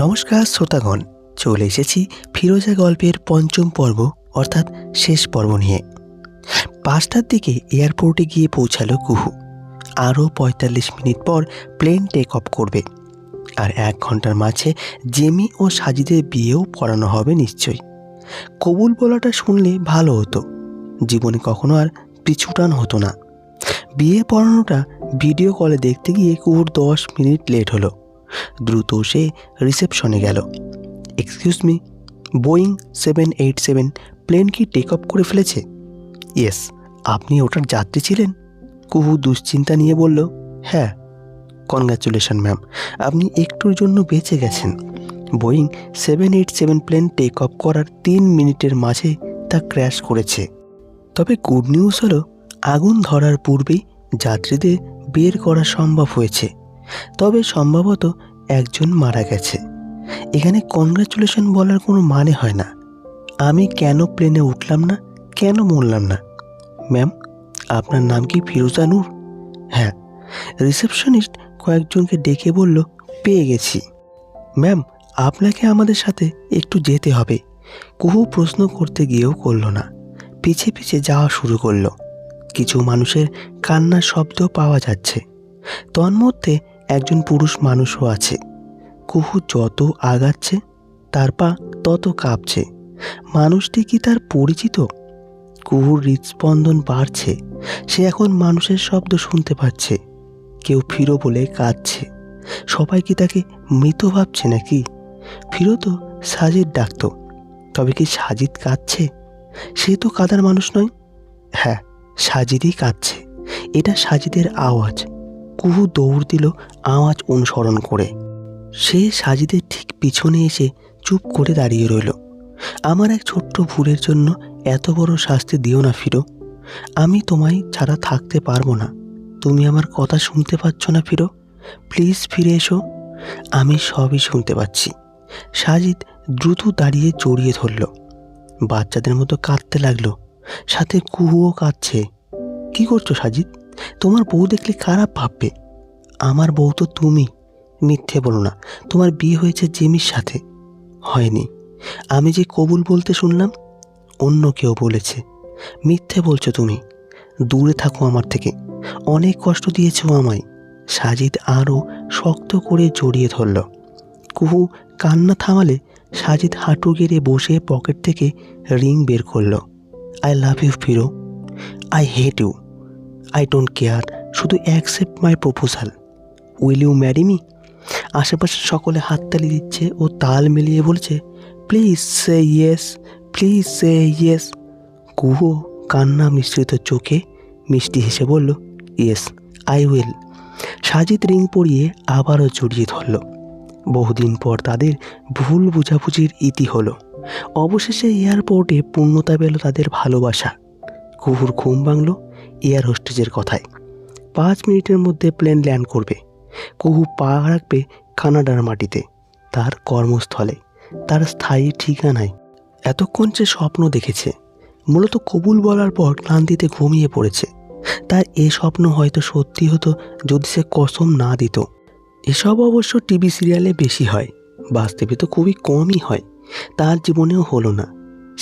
নমস্কার শ্রোতাগণ, চলে এসেছি ফিরোজা গল্পের পঞ্চম পর্ব অর্থাৎ শেষ পর্ব নিয়ে। 5টার দিকে এয়ারপোর্টে গিয়ে পৌঁছালো কুহু। আরও 45 মিনিট পর প্লেন টেক অফ করবে, আর 1 ঘন্টার মাঝে জেমি ও সাজিদের বিয়েও পড়ানো হবে নিশ্চয়ই। কবুল বলাটা শুনলে ভালো হতো, জীবনে কখনো আর পিছুটান হতো না। বিয়ে পড়ানোটা ভিডিও কলে দেখতে গিয়ে কুহুর 10 মিনিট লেট হলো। দ্রুত সে রিসেপশনে গেল। এক্সকিউজ মি, বোয়িং 787 প্লেন কি টেক অফ করে ফেলেছে? ইয়েস। আপনি ওটার যাত্রী ছিলেন? কুহু দুশ্চিন্তা নিয়ে বলল, হ্যাঁ। কনগ্রাচুলেশন ম্যাম, আপনি একটুর জন্য বেঁচে গেছেন। বোয়িং 787 প্লেন টেক অফ করার 3 মিনিটের মাঝে তা ক্র্যাশ করেছে। তবে গুড নিউজ হলো, আগুন ধরার পূর্বেই যাত্রীদের বের করা সম্ভব হয়েছে। তবে সম্ভবত একজন মারা গেছে। এখানে কনগ্রাচুলেশন বলার কোনো মানে হয় না। আমি কেন প্লেনে উঠলাম না, কেন মরলাম না? ম্যাম, আপনার নাম কি ফিরোজা নূর? হ্যাঁ। রিসেপশনিস্ট কয়েকজনকে ডেকে বলল, পেয়ে গেছি। ম্যাম, আপনাকে আমাদের সাথে একটু যেতে হবে। কুহু প্রশ্ন করতে গিয়েও করল না, পিছে পিছে যাওয়া শুরু করলো। কিছু মানুষের কান্নার শব্দ পাওয়া যাচ্ছে, তন্মধ্যে একজন পুরুষ মানুষও আছে। কুহু যত আগাচ্ছে তার পা তত কাঁপছে। মানুষটি কি তার পরিচিত? কুহুর হৃদস্পন্দন বাড়ছে। সে এখন মানুষের শব্দ শুনতে পাচ্ছে। কেউ ফিরো বলে কাঁদছে। সবাই কি তাকে মৃত ভাবছে নাকি? ফিরো তো সাজিদ ডাকত, তবে কি সাজিদ কাঁদছে? সে তো কাঁদার মানুষ নয়। হ্যাঁ, সাজিদই কাঁদছে। এটা সাজিদের আওয়াজ। কুহু দৌড় দিল আওয়াজ অনুসরণ করে। সে সাজিদের ঠিক পিছনে এসে চুপ করে দাঁড়িয়ে রইল। আমার এক ছোট্ট ভুলের জন্য এত বড় শাস্তি দিও না ফিরো। আমি তোমায় ছাড়া থাকতে পারবো না। তুমি আমার কথা শুনতে পাচ্ছ না ফিরো? প্লিজ ফিরে এসো। আমি সবই শুনতে পাচ্ছি। সাজিদ দ্রুত দাঁড়িয়ে জড়িয়ে ধরল, বাচ্চাদের মতো কাঁদতে লাগলো। সাথে কুহুও কাঁদছে। কি করছো সাজিদ? তোমার বউ দেখলে খারাপ ভাববে। আমার বউ তো তুমি। মিথ্যে বলো না, তোমার বিয়ে হয়েছে জেমির সাথে। হয়নি। আমি যে কবুল বলতে শুনলাম, অন্য কেউ বলেছে। মিথ্যে বলছো তুমি। দূরে থাকো আমার থেকে। অনেক কষ্ট দিয়েছো আমায়। সাজিদ আরও শক্ত করে জড়িয়ে ধরল। কুহু কান্না থামালে সাজিদ হাঁটু গেড়ে বসে পকেট থেকে রিং বের করল। আই লাভ ইউ ফিরো। I hate you. I don't care. শুধু accept my proposal. Will you marry me? আশেপাশে সকলে হাততালি দিচ্ছে ও তাল মিলিয়ে বলছে, please say yes, please say yes. Kuhu কান্না মিশ্রিত চোখে মিষ্টি হেসে বলল, yes I will. Sajid ring পরিয়ে আবারও জড়িয়ে ধরল। বহুদিন পর তাদের ভুল বোঝাবুঝির ইতি হলো। অবশেষে এয়ারপোর্টে পূর্ণতা পেল তাদের ভালোবাসা। কুহুর ঘুম ভাঙল এয়ার হোস্টেজের কথায়। 5 মিনিটের মধ্যে প্লেন ল্যান্ড করবে। কুহু পা রাখবে কানাডার মাটিতে, তার কর্মস্থলে, তার স্থায়ী ঠিকানায়। এতক্ষণ সে স্বপ্ন দেখেছে, মূলত কবুল বলার পর ক্লান্তিতে ঘুমিয়ে পড়েছে। তার এ স্বপ্ন হয়তো সত্যি হতো যদি সে কসম না দিত। এসব অবশ্য টিভি সিরিয়ালে বেশি হয়, বাস্তবে তো খুবই কমই হয়। তার জীবনেও হলো না,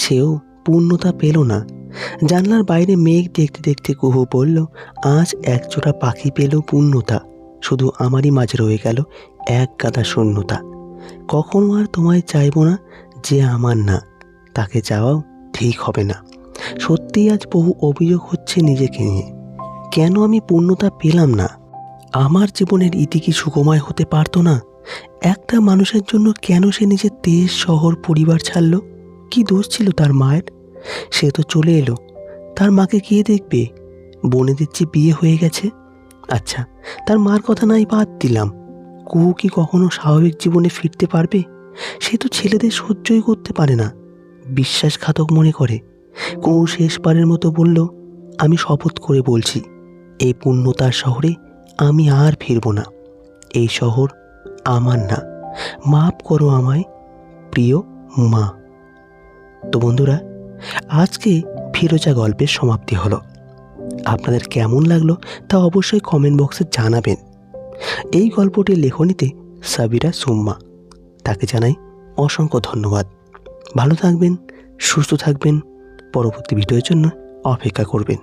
সেও পূর্ণতা পেল না। জানলার বাইরে মেঘ দেখতে দেখতে কুহু বলল, আজ একজোড়া পাখি পেল পূর্ণতা। শুধু আমারই মাঝে রয়ে গেল এক গাদা শূন্যতা। কখনো আর তোমায় চাইব না যে আমার না, তাকে চাওয়াও ঠিক হবে না। সত্যিই আজ বহু অভিযোগ হচ্ছে নিজেকে নিয়ে। কেন আমি পূর্ণতা পেলাম না? আমার জীবনের ইতি কি সুখময় হতে পারতো না? একটা মানুষের জন্য কেন সে নিজের দেশ, শহর, পরিবার ছাড়ল? কি দোষ ছিল তার মায়ের? সে তো চলে এলো, তার মাকে কে দেখবে? বোনেদের যে বিয়ে হয়ে গেছে। আচ্ছা, তার মার কথা নাই বাদ দিলাম, কুহু কি কখনো স্বাভাবিক জীবনে ফিরতে পারবে? সে তো ছেলেদের সহ্যই করতে পারে না, বিশ্বাসঘাতক মনে করে। কুহু শেষবারের মতো বলল, আমি শপথ করে বলছি, এই পূর্ণতার শহরে আমি আর ফিরব না। এই শহর আমার না। মাফ করো আমায় প্রিয় মা। তো বন্ধুরা, আজকে ফিরোজা গল্পের সমাপ্তি হলো। আপনাদের কেমন লাগলো তা অবশ্যই কমেন্ট বক্সে জানাবেন। এই গল্পটির লেখনীতে সাবিরা সুম্মা। তাকে জানাই অসংখ্য ধন্যবাদ। ভালো থাকবেন, সুস্থ থাকবেন, পরবর্তী ভিডিওর জন্য অপেক্ষা করবেন।